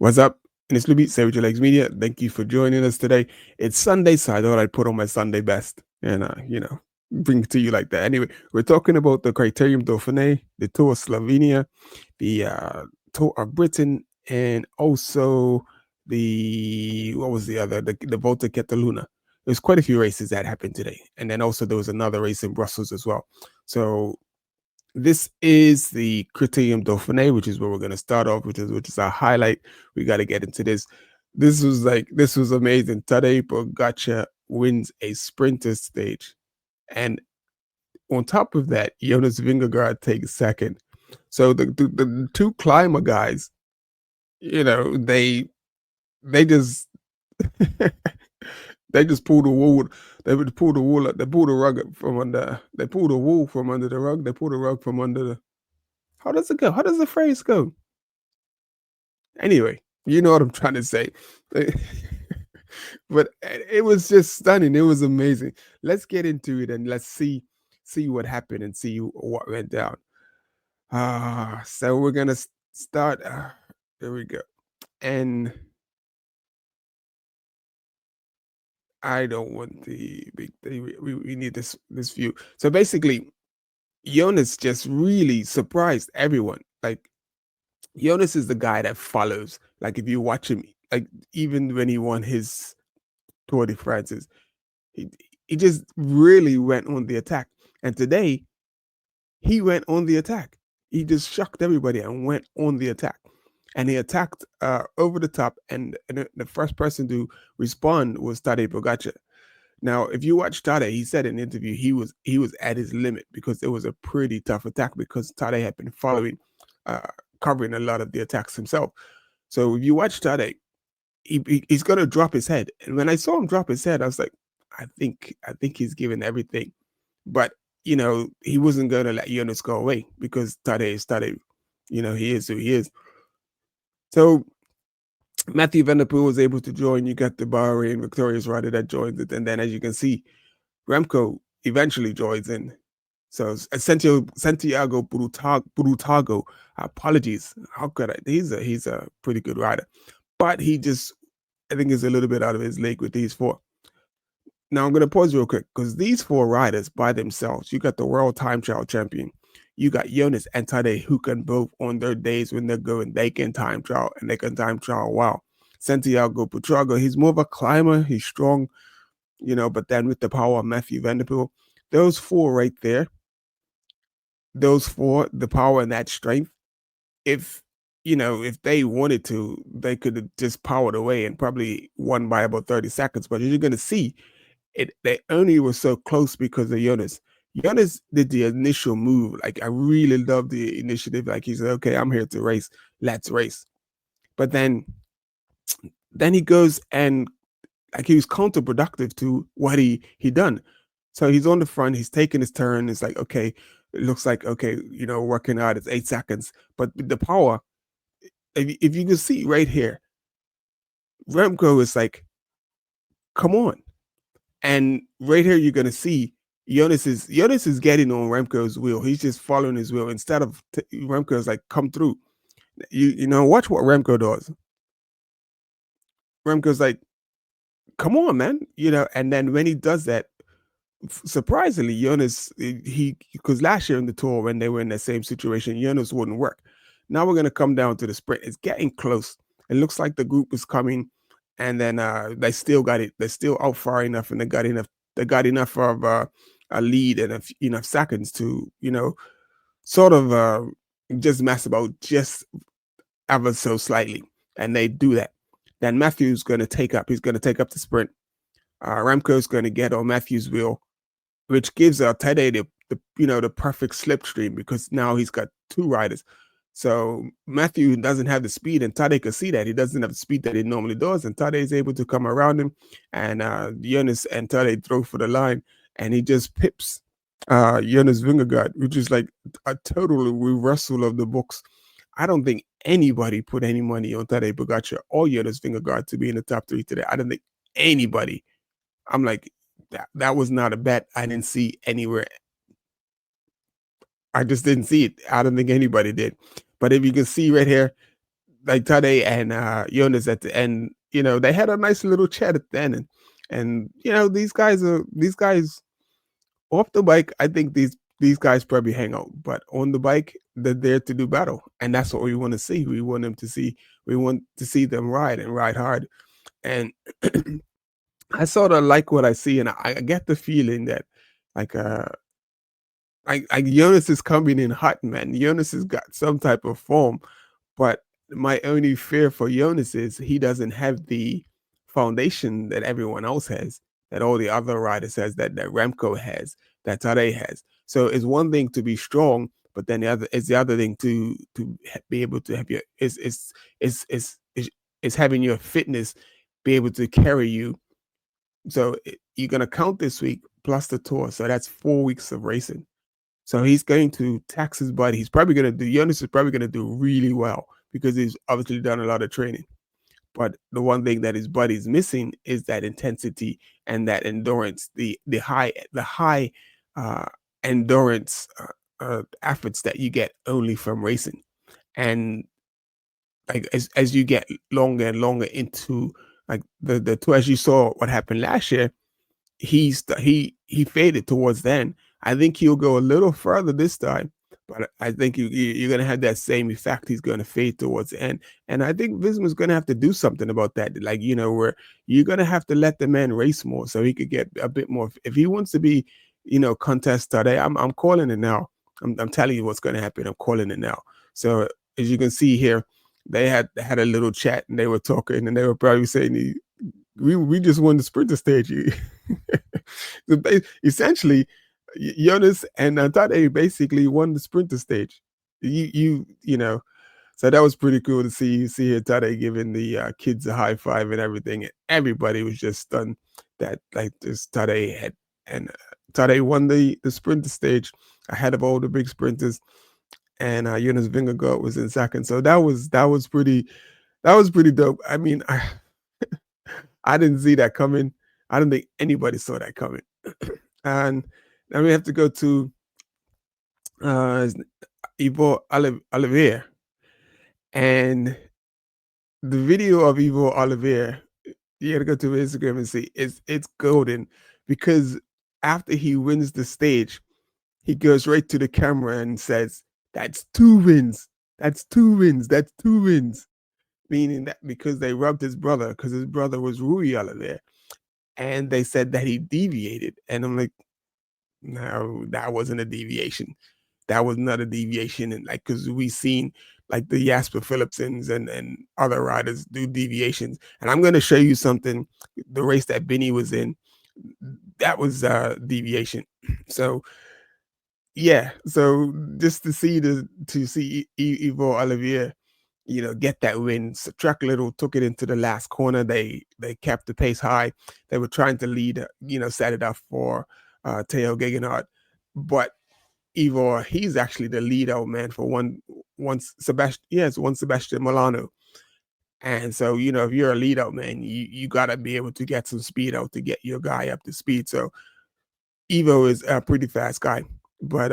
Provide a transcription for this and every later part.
What's up? And it's Luby, Savage Your Legs Media. Thank you for joining us today. It's Sunday, so I thought I'd put on my Sunday best and, bring it to you like that. Anyway, we're talking about the Criterium Dauphine, the Tour of Slovenia, the Tour of Britain, and also what was the other? The Volta Cataluna. There's quite a few races that happened today. And then also there was another race in Brussels as well. So this is the Criterium Dauphiné, which is where we're going to start off, which is our highlight. We got to get into this. This was amazing. Tadej Pogacar wins a sprinter stage, and on top of that, Jonas Vingegaard takes second. So the two climber guys, they just they just pulled the wool. They would pull the wool. They pulled the rug from under. They pulled the wool from under the rug. They pulled the rug from under the. How does it go? How does the phrase go? Anyway, you know what I'm trying to say. But it was just stunning. It was amazing. Let's get into it and let's see what happened and see what went down. So we're gonna start. There we go. And I don't want the big thing. We need this view. So basically, Jonas just really surprised everyone. Like Jonas is the guy that follows. Like if you watch him, like even when he won his Tour de France, he he just really went on the attack. And today he went on the attack. He just shocked everybody and went on the attack. And he attacked over the top. And the first person to respond was Tadej Pogacar. Now, if you watch Tadej, he said in an interview he was at his limit because it was a pretty tough attack because Tadej had been following, uh, covering a lot of the attacks himself. So if you watch Tadej, he's gonna drop his head. And when I saw him drop his head, I was like, I think he's given everything. But he wasn't gonna let Jonas go away because Tadej is Tadej. He is who he is. So Matthew Van Der Poel was able to join. You got the Bahrain victorious rider that joins it, and then as you can see, Remco eventually joins in. So Santiago Brutago, apologies. How could I? He's a pretty good rider, but I think is a little bit out of his league with these four. Now I'm going to pause real quick because these four riders by themselves, you got the world time trial champion, you got Jonas and Tadej who can both on their days when they're going, they can time trial and they can time trial well. Santiago Butrago, he's more of a climber, he's strong, but then with the power of Matthew Van Der Poel, those four right there, the power and that strength, if if they wanted to, they could have just powered away and probably won by about 30 seconds. But as you're gonna see, they only were so close because of Jonas. Jonas did the initial move. Like I really love the initiative. Like he said, okay, I'm here to race. Let's race. But then he goes and like he was counterproductive to what he done. So he's on the front, he's taking his turn. It's like, okay, it looks like okay, working out, it's 8 seconds. But the power, if you can see right here, Remco is like, come on. And right here, you're gonna see Jonas is getting on Remco's wheel. He's just following his wheel instead of Remco's like come through. Watch what Remco does. Remco's like, come on, man. And then when he does that, surprisingly, Jonas he because last year in the tour when they were in the same situation, Jonas wouldn't work. Now we're gonna come down to the sprint. It's getting close. It looks like the group is coming, and then they still got it. They're still out far enough, and they got enough. They got enough of a lead and enough seconds to sort of just mess about just ever so slightly, and they do that. Then Matthew's going to take up. He's going to take up the sprint. Remco's going to get on Matthew's wheel, which gives Tadej the perfect slipstream because now he's got two riders. So Matthew doesn't have the speed, and Tadej can see that he doesn't have the speed that he normally does, and Tadej is able to come around him, and Jonas and Tadej throw for the line, and he just pips Jonas Vingegaard, which is like a total reversal of the books. I don't think anybody put any money on Tadej Pogacar or Jonas Vingegaard to be in the top three today. I don't think anybody. I'm like, that was not a bet I didn't see anywhere. I just didn't see it. I don't think anybody did. But if you can see right here, like Tade and Jonas at the end, they had a nice little chat at the end, and these guys off the bike. I think these guys probably hang out, but on the bike, they're there to do battle, and that's what we want to see. We want them to see. We want to see them ride and ride hard, and I sort of like what I see, and I get the feeling that like Jonas is coming in hot, man. Jonas has got some type of form, but my only fear for Jonas is he doesn't have the foundation that everyone else has, that all the other riders has, that Remco has, that Tadej has. So it's one thing to be strong, but then the other thing to be able to have your is having your fitness be able to carry you. So you're gonna count this week plus the tour, so that's 4 weeks of racing. So he's going to tax his body. He's probably going to do, Jonas is probably going to do really well because he's obviously done a lot of training. But the one thing that his body's missing is that intensity and that endurance, the high uh, endurance efforts that you get only from racing. And like as you get longer and longer into like the tour, as you saw what happened last year, he faded towards the end. I think he'll go a little further this time, but I think you're going to have that same effect. He's going to fade towards the end, and I think Visma's going to have to do something about that. Like where you're going to have to let the man race more so he could get a bit more. If he wants to be, contest today, I'm calling it now. I'm telling you what's going to happen. I'm calling it now. So as you can see here, they had a little chat and they were talking and they were probably saying we just won the sprinter stage. Essentially, Jonas and Tade basically won the sprinter stage. You know. So that was pretty cool to see here Tade giving the kids a high five and everything. And everybody was just stunned that like this Tade had and Tade won the sprinter stage ahead of all the big sprinters. And Jonas Vingegaard was in second. So that was pretty dope. I mean, I didn't see that coming. I don't think anybody saw that coming. And then we have to go to uh, Ivo Olivier. And the video of Ivo Olivier, you gotta go to Instagram and see it's golden because after he wins the stage, he goes right to the camera and says, "That's 2 wins. That's 2 wins. That's 2 wins." Meaning that because they rubbed his brother, because his brother was Rui Olivier, and they said that he deviated. And I'm like, no, that wasn't a deviation. That was not a deviation. And like, because we seen like the Jasper Philipsons and other riders do deviations. And I'm going to show you something. The race that Benny was in, that was deviation. So yeah, so just to see Ivo Olivier, get that win. So Track Little took it into the last corner. They kept the pace high. They were trying to lead, set it up for Theo Gegenhardt, but Ivor, he's actually the lead out man for one Sebastian Milano. And so, if you're a lead out man, you gotta be able to get some speed out to get your guy up to speed. So Evo is a pretty fast guy, but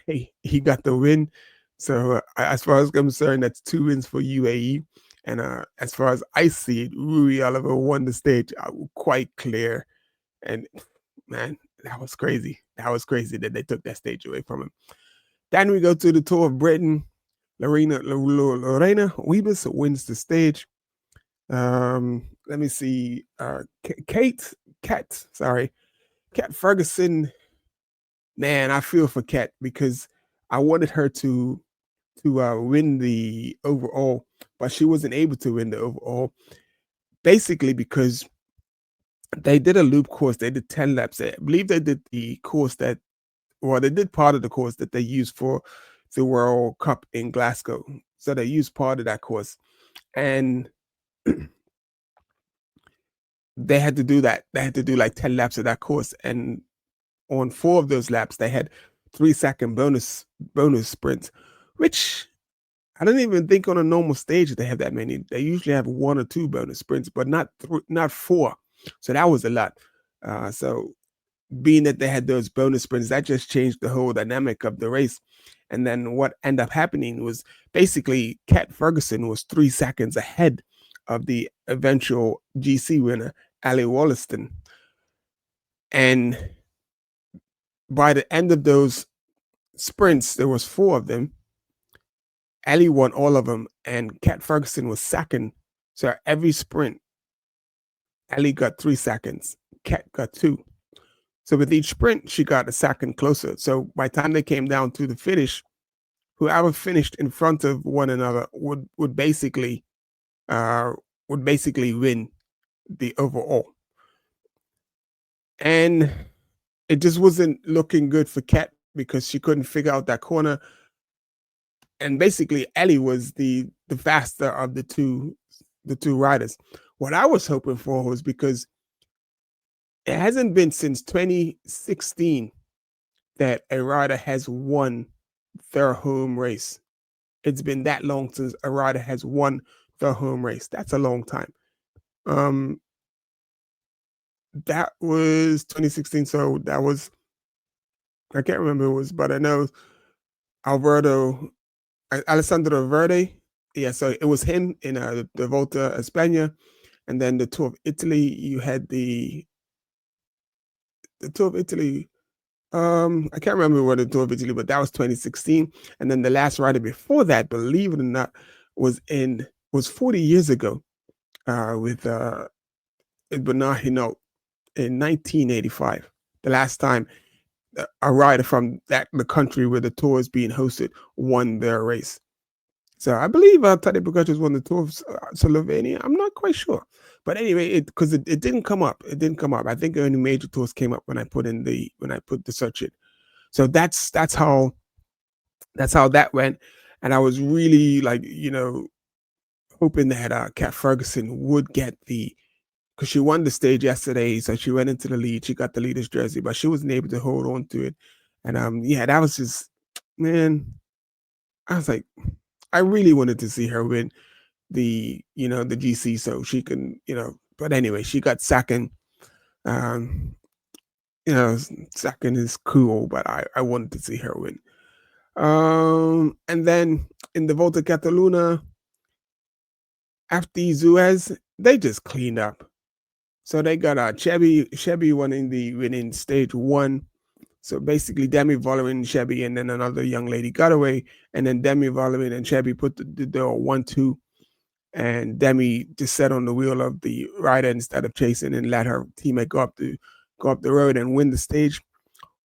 hey, he got the win. So as far as I'm concerned, that's 2 wins for UAE. And as far as I see it, Rui Oliver won the stage quite clear. And man, that was crazy. That was crazy that they took that stage away from him. Then we go to the Tour of Britain. Lorena Wiebes wins the stage. Let me see. Kat Ferguson. Man, I feel for Kat because I wanted her to win the overall, but she wasn't able to win the overall. Basically, because they did a loop course. They did 10 laps. I believe they did the course they did part of the course that they used for the World Cup in Glasgow. So they used part of that course. And they had to do that. They had to do like 10 laps of that course. And on 4 of those laps, they had 3-second bonus sprints, which I don't even think on a normal stage they have that many. They usually have 1 or 2 bonus sprints, but not 4. So that was a lot. So being that they had those bonus sprints, that just changed the whole dynamic of the race. And then what ended up happening was basically Cat Ferguson was 3 seconds ahead of the eventual GC winner, Ali Wollaston. And by the end of those sprints, there was four of them. Ali won all of them, and Cat Ferguson was second. So every sprint, Ali got 3 seconds, Cat got two. So with each sprint, she got a second closer. So by the time they came down to the finish, whoever finished in front of one another uh, would basically win the overall. And it just wasn't looking good for Cat because she couldn't figure out that corner. And basically, Ellie was the faster of the two riders. What I was hoping for was because it hasn't been since 2016 that a rider has won their home race. It's been that long since a rider has won their home race. That's a long time. Um, that was 2016. So that was, I can't remember who it was, but I know Alberto Alessandro Verde. Yeah, so it was him in the Volta a España, and then the Tour of Italy. You had the Tour of Italy. I can't remember what the Tour of Italy, but that was 2016. And then the last rider before that, believe it or not, was 40 years ago, with Bernard Hinault in 1985. The last time a rider from the country where the tour is being hosted won their race. So I believe Tadej Pogacar won the Tour of Slovenia. I'm not quite sure, but anyway, because it didn't come up. It didn't come up. I think only major tours came up when I put the search in. So that's how that went, and I was really like hoping that Cat Ferguson would get because she won the stage yesterday, so she went into the lead. She got the leader's jersey, but she wasn't able to hold on to it. And yeah, that was just, man. I was like, I really wanted to see her win the GC so she can, but anyway, she got second. Um, second is cool, but I wanted to see her win. And then in the Volta Cataluna, after Zuez, they just cleaned up. So they got Chevy winning stage one. So basically, Demi Vollering, Chevy, and then another young lady got away, and then Demi Vollering and Chevy put the 1-2, and Demi just sat on the wheel of the rider instead of chasing and let her teammate go up the road and win the stage.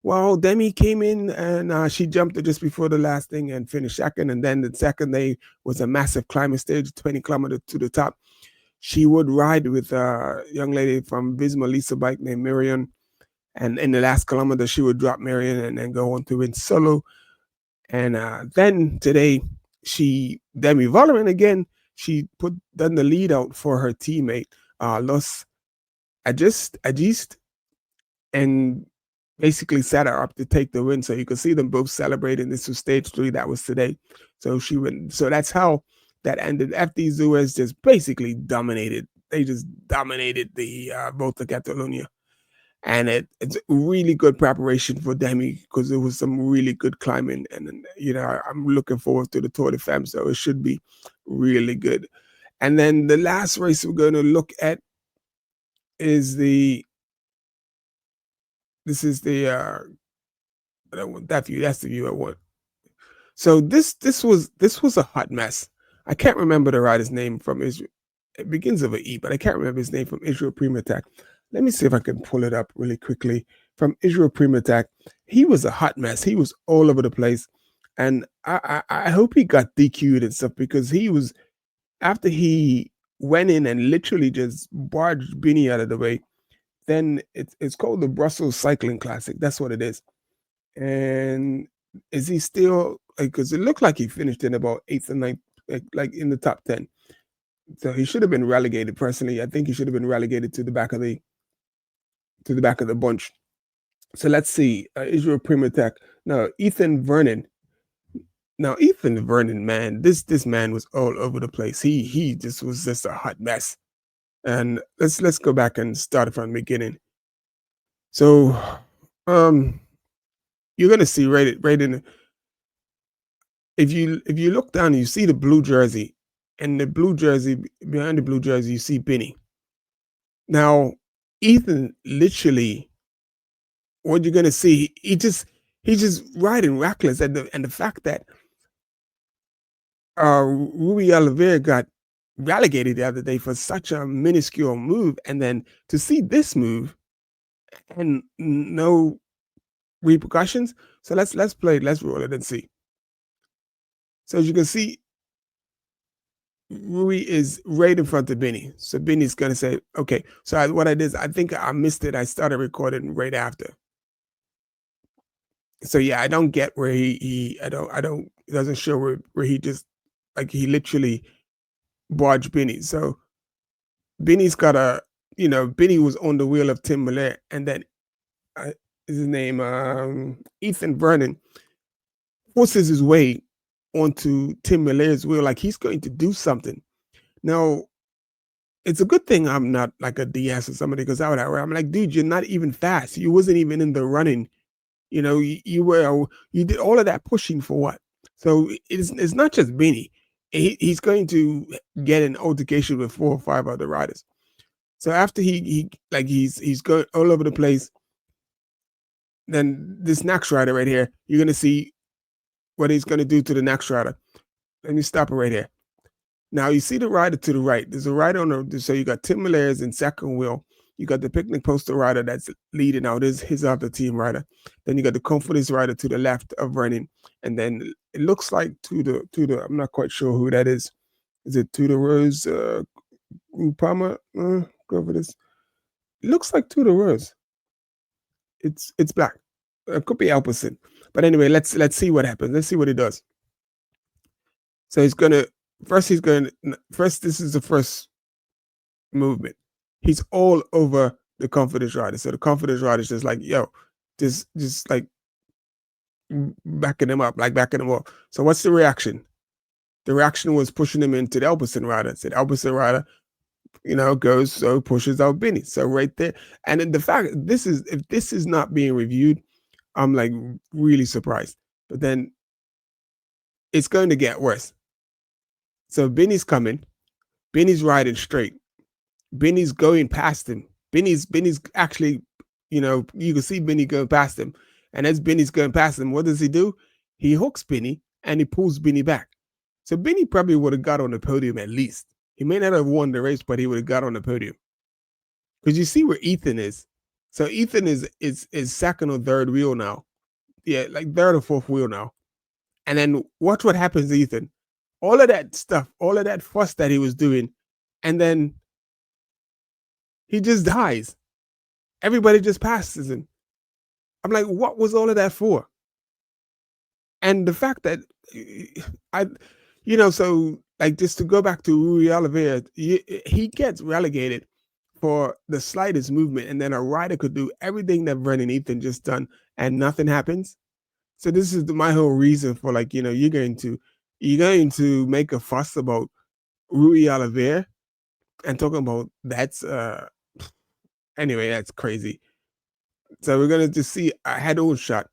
Well, Demi came in and she jumped it just before the last thing and finished second. And then the second day was a massive climbing stage, 20 kilometers to the top. She would ride with a young lady from Visma Lisa bike named Miriam. And in the last kilometer, she would drop Miriam and then go on to win solo. And then today, Demi Vollering again, she done the lead out for her teammate, Los Agist, and basically set her up to take the win. So you can see them both celebrating. This was stage 3. That was today. So she went. So that's how that ended. FD Zuez just basically dominated. They just dominated the Volta Catalunya. And it's really good preparation for Demi because there was some really good climbing. And, I'm looking forward to the Tour de Femme. So it should be really good. And then the last race we're going to look at is this is the I don't want that view. That's the view I want. So this was a hot mess. I can't remember the rider's name from Israel. It begins with an E, but I can't remember his name from Israel Primotac. Let me see if I can pull it up really quickly. From Israel Primotac, he was a hot mess. He was all over the place, and I hope he got DQ'd and stuff because he was after he went in and literally just barged Bini out of the way. Then it's called the Brussels Cycling Classic. That's what it is. And is he still because it looked like he finished in about 8th or 9th, like in the top 10. So he should have been relegated. Personally, I think he should have been relegated to the back of the bunch. So let's see. Israel Primotac. No, Ethan Vernon. Now Ethan Vernon, man, this man was all over the place. He just was just a hot mess. And let's go back and start from the beginning. So Um, you're gonna see right in if you look down, you see the blue jersey, and the blue jersey behind the blue jersey, you see Benny. Now, Ethan literally, what you're gonna see, he's just riding reckless, and the fact that Rui Oliveira got relegated the other day for such a minuscule move, and then to see this move and no repercussions. So let's roll it and see. So as you can see, Rui is right in front of Benny. So Benny's gonna say, okay. So what I did is I think I missed it. I started recording right after. So yeah, I don't get where I don't it doesn't show where he just like he literally barged Benny. So Benny's got a Benny was on the wheel of Tim Miller, and then uh, is his name Ethan Vernon forces his way onto Tim Miller's wheel, like he's going to do something. Now, it's a good thing I'm not like a DS or somebody because I would I'm like, dude, you're not even fast. You wasn't even in the running. You were you did all of that pushing for what? So it's not just Benny. He's going to get an altercation with 4 or 5 other riders. So after he's going all over the place, then this next rider right here, you're gonna see what he's gonna do to the next rider. Let me stop it right here. Now you see the rider to the right. There's a rider on the so you got Tim Millers in second wheel. You got the picnic poster rider that's leading out his other team rider. Then you got the confidence rider to the left of running. And then it looks like to the I'm not quite sure who that is. Is it to the Rose Upama? Go for this. It looks like to the Rose. It's black. It could be Alperson. But anyway, let's see what happens. Let's see what he does. So first this is the first movement. He's all over the confidence rider. So the confidence rider is just like, yo, just like backing him up, like backing him up. So what's the reaction? The reaction was pushing him into the Elberson rider. Said Elberson rider, goes so pushes out Benny. So right there, and then the fact if this is not being reviewed, I'm like really surprised. But then it's going to get worse. So Benny's coming. Benny's riding straight. Benny's going past him. Benny's actually, you can see Benny going past him. And as Benny's going past him, what does he do? He hooks Benny and he pulls Benny back. So Benny probably would have got on the podium at least. He may not have won the race, but he would have got on the podium. Because you see where Ethan is. So Ethan is second or third wheel now. Yeah, like third or fourth wheel now. And then watch what happens to Ethan. All of that stuff, all of that fuss that he was doing, and then he just dies. Everybody just passes him. I'm like, what was all of that for? And the fact that I, so like just to go back to Rui Oliveira, he gets relegated for the slightest movement, and then a rider could do everything that Vernon Ethan just done, and nothing happens. So this is my whole reason for like, you're going to make a fuss about Rui Oliveira and talking about that's anyway, that's crazy. So we're gonna just see a head-on shot,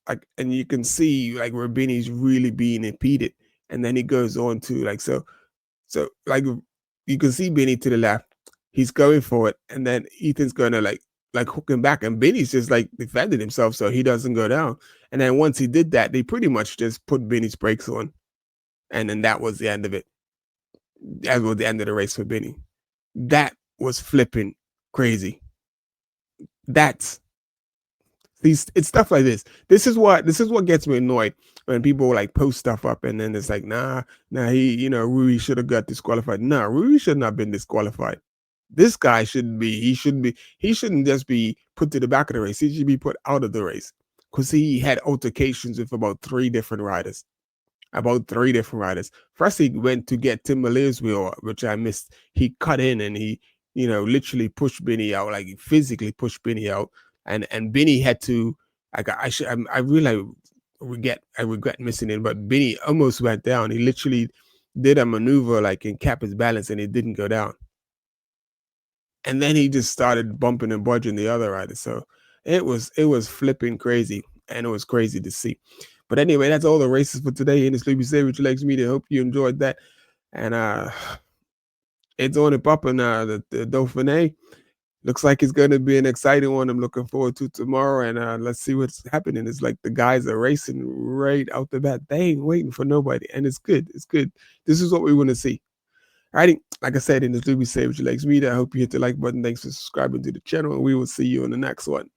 like, and you can see like where Benny's really being impeded, and then he goes on to like so like you can see Benny to the left, he's going for it, and then Ethan's gonna like hook him back, and Benny's just like defending himself so he doesn't go down. And then once he did that, they pretty much just put Benny's brakes on, and then that was the end of it. That was the end of the race for Benny. That was flipping crazy. That's it's stuff like this. This is what gets me annoyed when people like post stuff up and then it's like, nah, Rui should have got disqualified. Nah, Rui should not have been disqualified. This guy he shouldn't just be put to the back of the race. He should be put out of the race because he had altercations with about three different riders. First, he went to get Tim Miller's wheel, which I missed. He cut in and he, literally pushed Benny out, like he physically pushed Benny out, and Benny had to, like, I really I regret missing it, but Benny almost went down. He literally did a maneuver like and kept his balance, and it didn't go down. And then he just started bumping and budging the other rider. So It was flipping crazy, and it was crazy to see. But anyway, that's all the races for today in the Sleepy Savage Legs Media. Hope you enjoyed that. And it's on and popping. The Dauphine looks like it's going to be an exciting one. I'm looking forward to tomorrow, and let's see what's happening. It's like the guys are racing right out the bat. They ain't waiting for nobody, and it's good. It's good. This is what we want to see. Alrighty, like I said in the Sleepy Savage Legs Media, I hope you hit the like button. Thanks for subscribing to the channel, and we will see you on the next one.